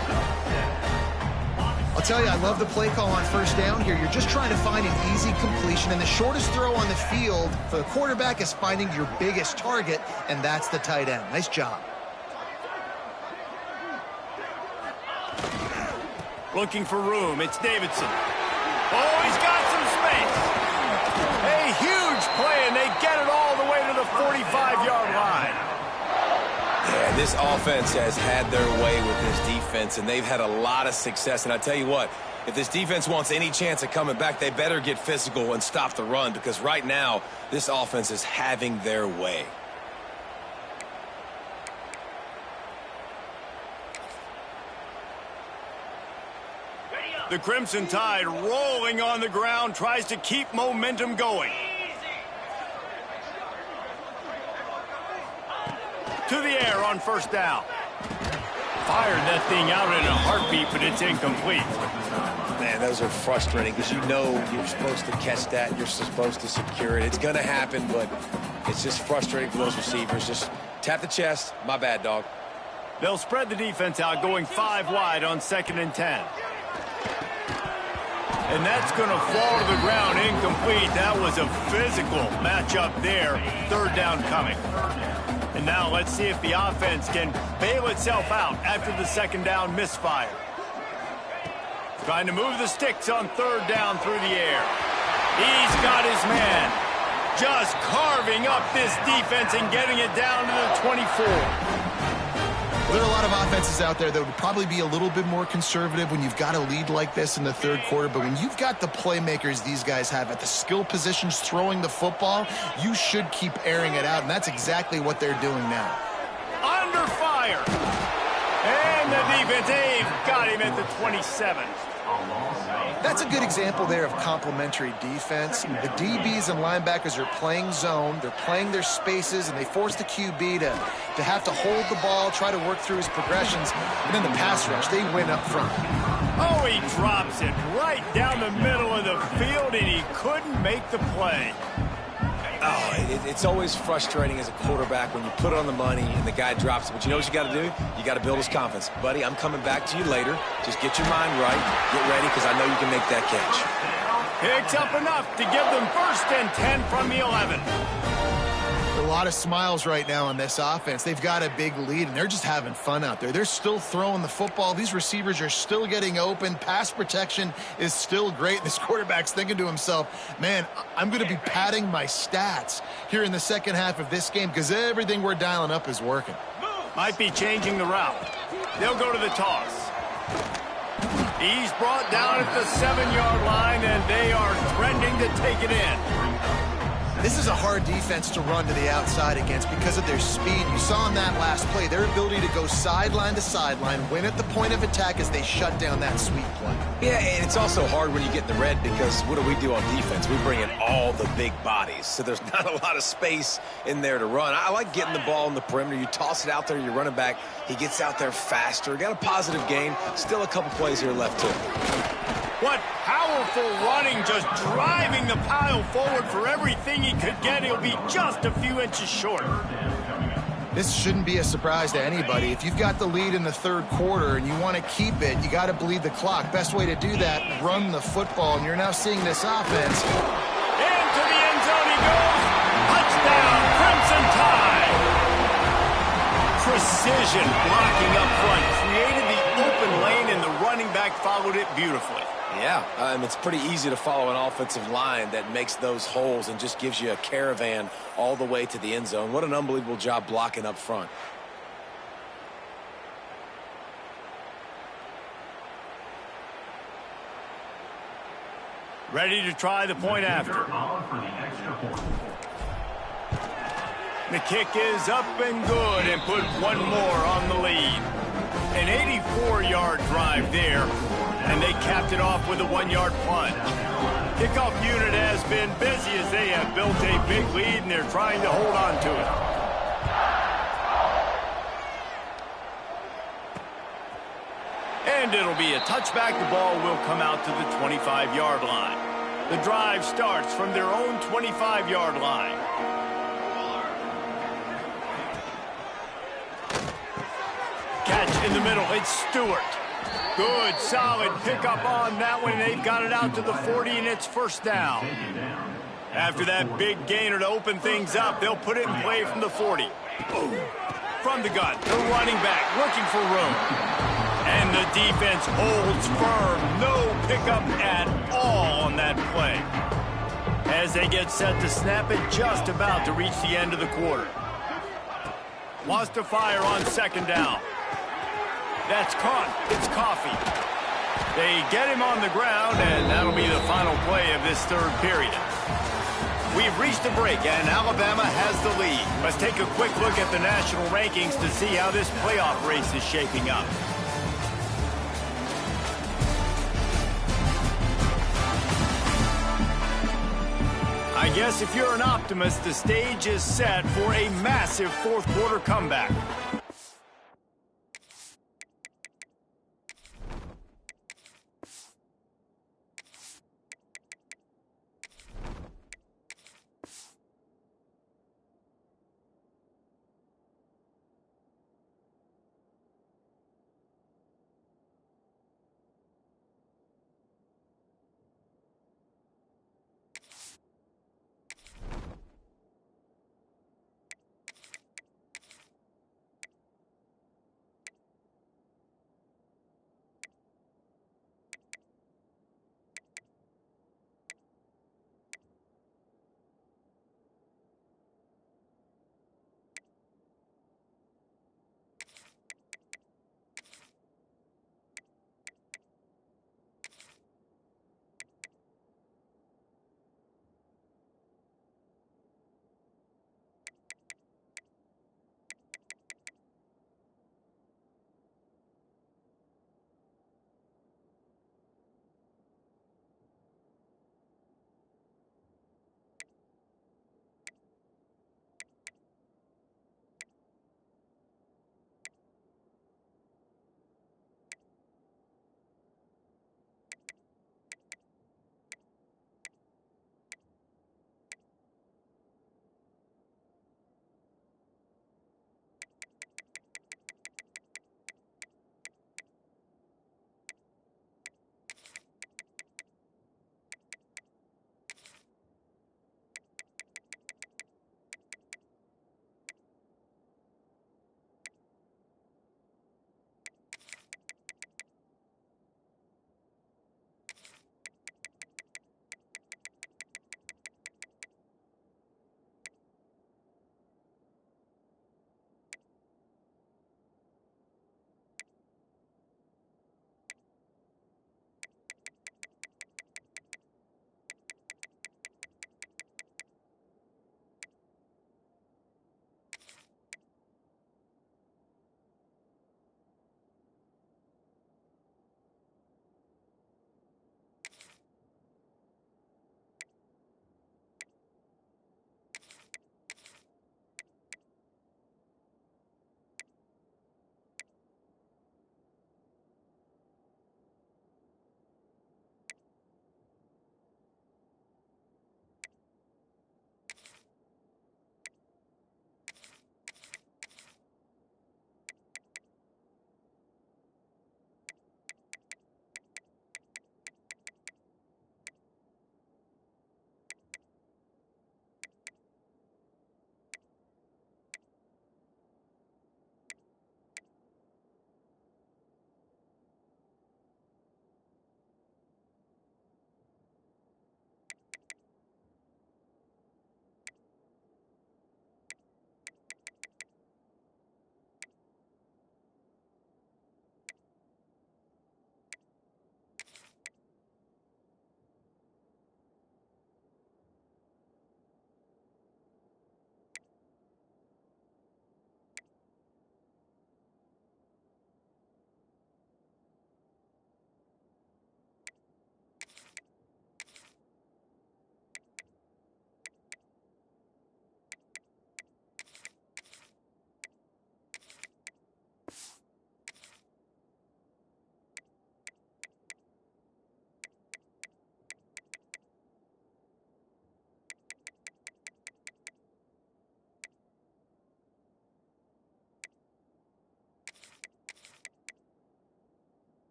C: I'll tell you, I love the play call on 1st down here. You're just trying to find an easy completion, and the shortest throw on the field for the quarterback is finding your biggest target, and that's the tight end. Nice job.
A: Looking for room, it's Davidson. Oh, he's got some space. A huge play, and they get it all the way to the 45-yard line.
B: Yeah, this offense has had their way with this defense, and they've had a lot of success. And I tell you what, if this defense wants any chance of coming back, they better get physical and stop the run, because right now, this offense is having their way.
A: The Crimson Tide rolling on the ground, tries to keep momentum going. To the air on 1st down. Fired that thing out in a heartbeat, but it's incomplete.
B: Man, those are frustrating because you know you're supposed to catch that. You're supposed to secure it. It's going to happen, but it's just frustrating for those receivers. Just tap the chest. My bad, dog.
A: They'll spread the defense out, going 5 wide on 2nd and 10. And that's going to fall to the ground incomplete. That was a physical matchup there. 3rd down coming. And now let's see if the offense can bail itself out after the 2nd down misfire. Trying to move the sticks on 3rd down through the air. He's got his man. Just carving up this defense and getting it down to the 24.
C: There are a lot of offenses out there that would probably be a little bit more conservative when you've got a lead like this in the third quarter, but when you've got the playmakers these guys have at the skill positions throwing the football, you should keep airing it out, and that's exactly what they're doing now.
A: Under fire. And the defense, they've got him at the 27.
C: That's a good example there of complementary defense. The DBs and linebackers are playing zone, they're playing their spaces, and they force the QB to have to hold the ball, try to work through his progressions, and then the pass rush, they win up front.
A: Oh, he drops it right down the middle of the field, and he couldn't make the play.
B: Oh, it's always frustrating as a quarterback when you put it on the money and the guy drops it. But you know what you got to do? You got to build his confidence. Buddy, I'm coming back to you later. Just get your mind right. Get ready, because I know you can make that catch.
A: Picks up enough to give them 1st and 10 from the 11.
C: A lot of smiles right now on this offense. They've got a big lead, and they're just having fun out there. They're still throwing the football. These receivers are still getting open. Pass protection is still great. This quarterback's thinking to himself, man, I'm going to be padding my stats here in the second half of this game because everything we're dialing up is working.
A: Might be changing the route. They'll go to the toss. He's brought down at the 7-yard line, and they are trending to take it in.
C: This is a hard defense to run to the outside against because of their speed. You saw in that last play, their ability to go sideline to sideline, win at the point of attack as they shut down that sweep play.
B: Yeah, and it's also hard when you get in the red because what do we do on defense? We bring in all the big bodies, so there's not a lot of space in there to run. I like getting the ball in the perimeter. You toss it out there, you're running back. He gets out there faster. Got a positive game. Still a couple plays here left too.
A: What powerful running, just driving the pile forward for everything he could get. He'll be just a few inches short.
C: This shouldn't be a surprise to anybody. If you've got the lead in the third quarter and you want to keep it, you got to bleed the clock. Best way to do that, run the football. And you're now seeing this offense.
A: Into the end zone he goes. Touchdown, Crimson Tide. Precision blocking up front. Created the open lane, and the running back followed it beautifully.
B: Yeah, it's pretty easy to follow an offensive line that makes those holes and just gives you a caravan all the way to the end zone. What an unbelievable job blocking up front.
A: Ready to try the point after. The kick is up and good, and put one more on the lead. An 84-yard drive there, and they capped it off with a 1-yard plunge. Kickoff unit has been busy as they have built a big lead, and they're trying to hold on to it. And it'll be a touchback. The ball will come out to the 25-yard line. The drive starts from their own 25-yard line. Catch in the middle. It's Stewart. Good, solid pickup on that one. They've got it out to the 40, and it's 1st down. After that big gainer to open things up, they'll put it in play from the 40. From the gun, the running back looking for room. And the defense holds firm. No pickup at all on that play. As they get set to snap it, just about to reach the end of the quarter. Wants to fire on 2nd down. That's caught. It's Coffee. They get him on the ground, and that'll be the final play of this third period. We've reached a break, and Alabama has the lead. Let's take a quick look at the national rankings to see how this playoff race is shaping up. I guess if you're an optimist, the stage is set for a massive fourth quarter comeback.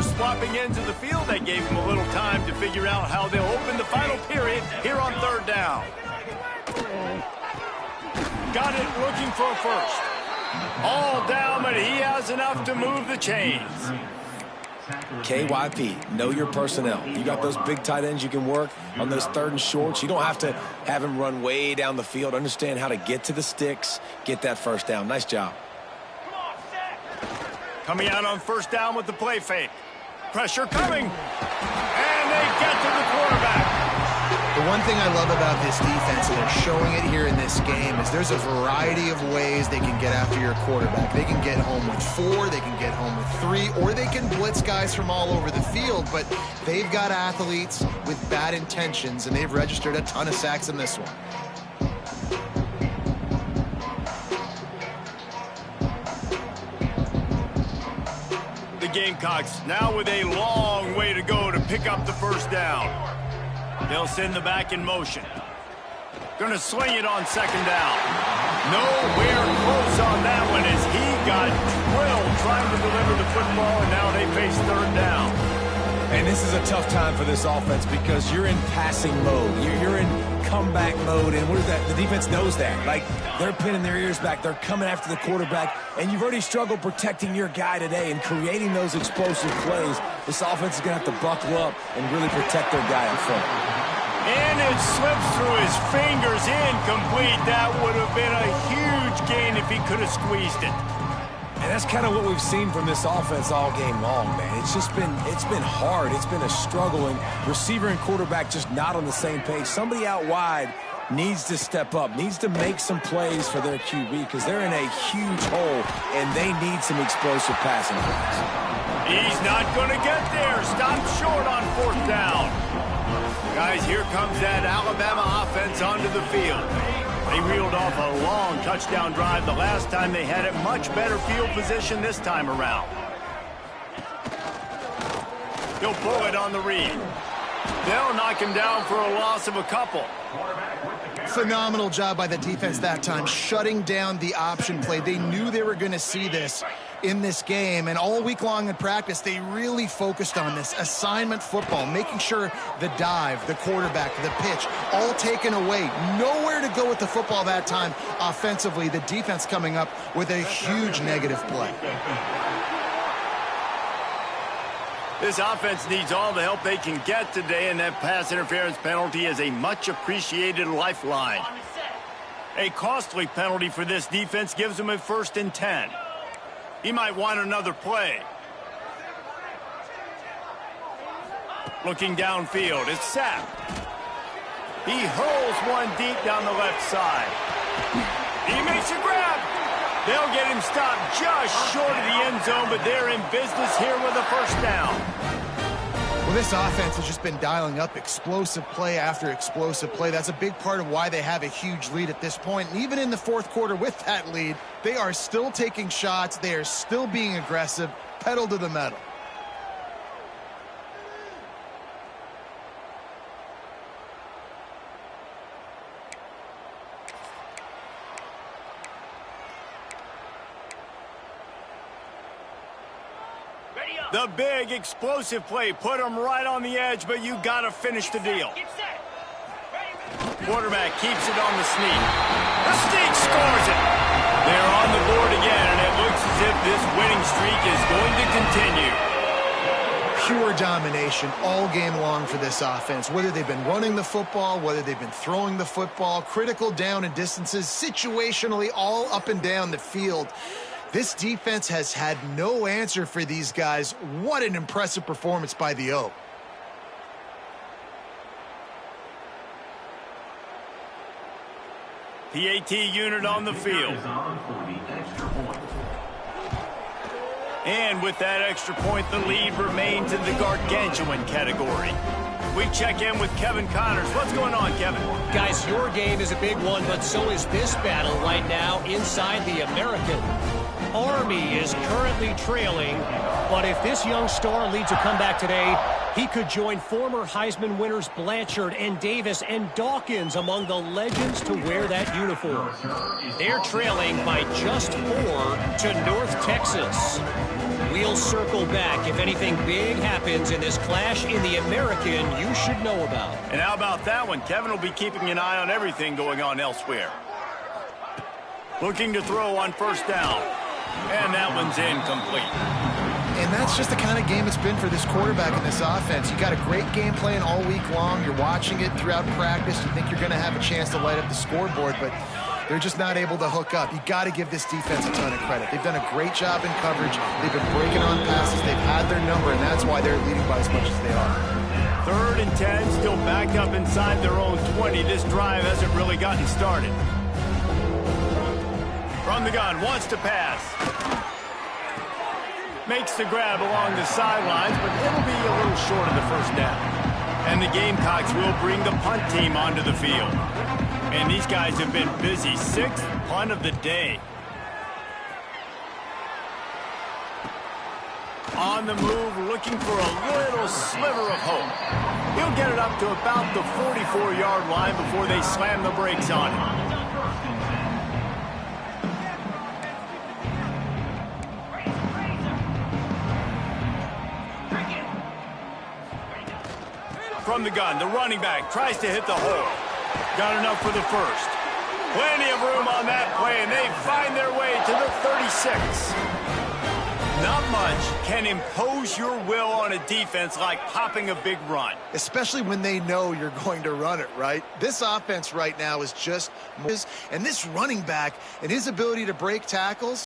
A: swapping ends of the field. That gave them a little time to figure out how they'll open the final period here on third down. Got it, looking for a first. All down, but he has enough to move the chains.
B: KYP, know your personnel. You got those big tight ends you can work on those third and shorts. You don't have to have him run way down the field. Understand how to get to the sticks, get that first down. Nice job.
A: Coming out on first down with the play fake. Pressure coming. And they get to the quarterback.
C: The one thing I love about this defense, and they're showing it here in this game, is there's a variety of ways they can get after your quarterback. They can get home with 4, they can get home with 3, or they can blitz guys from all over the field, but they've got athletes with bad intentions, and they've registered a ton of sacks in this one.
A: The Gamecocks now with a long way to go to pick up the first down. They'll send the back in motion. Gonna swing it on second down. Nowhere close on that one as he got drilled trying to deliver the football, and now they face third down.
B: And this is a tough time for this offense because you're in passing mode. You're in comeback mode, and what is that? The defense knows that. Like, they're pinning their ears back. They're coming after the quarterback, and you've already struggled protecting your guy today and creating those explosive plays. This offense is going to have to buckle up and really protect their guy up front.
A: And it slips through his fingers, incomplete. That would have been a huge gain if he could have squeezed it.
B: And that's kind of what we've seen from this offense all game long, man. It's been hard. It's been a struggle, and receiver and quarterback just not on the same page. Somebody out wide needs to step up, needs to make some plays for their QB because they're in a huge hole, and they need some explosive passing plays.
A: He's not going to get there. Stopped short on fourth down. Guys, here comes that Alabama offense onto the field. They reeled off a long touchdown drive the last time they had it. Much better field position this time around. He'll pull it on the read. They'll knock him down for a loss of a couple.
C: Phenomenal job by the defense that time, shutting down the option play. They knew they were going to see this in this game, and all week long in practice, they really focused on this assignment football, making sure the dive, the quarterback, the pitch, all taken away. Nowhere to go with the football that time offensively. The defense coming up with a huge negative play.
A: This offense needs all the help they can get today, and that pass interference penalty is a much-appreciated lifeline. A costly penalty for this defense gives them a 1st and 10. He might want another play. Looking downfield, it's sacked. He hurls one deep down the left side. He makes a grab. They'll get him stopped just short of the end zone, but they're in business here with a first down.
C: Well, this offense has just been dialing up explosive play after explosive play. That's a big part of why they have a huge lead at this point. And even in the fourth quarter with that lead, they are still taking shots. They are still being aggressive, pedal to the metal.
A: The big explosive play put him right on the edge, but you got to finish the deal. Quarterback keeps it on the sneak. The sneak scores it. They're on the board again, and it looks as if this winning streak is going to continue.
C: Pure domination all game long for this offense. Whether they've been running the football, whether they've been throwing the football, critical down and distances, situationally all up and down the field. This defense has had no answer for these guys. What an impressive performance by the O.
A: PAT unit on the field. And with that extra point, the lead remains in the gargantuan category. We check in with Kevin Connors. What's going on, Kevin?
D: Guys, your game is a big one, but so is this battle right now inside the American. Army is currently trailing, but if this young star leads a comeback today, he could join former Heisman winners Blanchard and Davis and Dawkins among the legends to wear that uniform. They're trailing by just 4 to North Texas. We'll circle back. If anything big happens in this clash in the American, you should know about.
A: And how about that one? Kevin will be keeping an eye on everything going on elsewhere. Looking to throw on first down. And that one's incomplete.
C: And that's just the kind of game it's been for this quarterback in this offense. You got a great game plan all week long. You're watching it throughout practice. You think you're going to have a chance to light up the scoreboard, but they're just not able to hook up. You got to give this defense a ton of credit. They've done a great job in coverage. They've been breaking on passes. They've had their number, and that's why they're leading by as much as they are.
A: 3rd and 10, still backed up inside their own 20. This drive hasn't really gotten started. From the gun, wants to pass. Makes the grab along the sidelines, but it'll be a little short of the first down. And the Gamecocks will bring the punt team onto the field. And these guys have been busy. 6th punt of the day. On the move, looking for a little sliver of hope. He'll get it up to about the 44-yard line before they slam the brakes on him. From the gun, the running back tries to hit the hole. Got enough for the first. Plenty of room on that play, and they find their way to the 36. Not much can impose your will on a defense like popping a big run.
C: Especially when they know you're going to run it, right? This offense right now is just... And this running back and his ability to break tackles...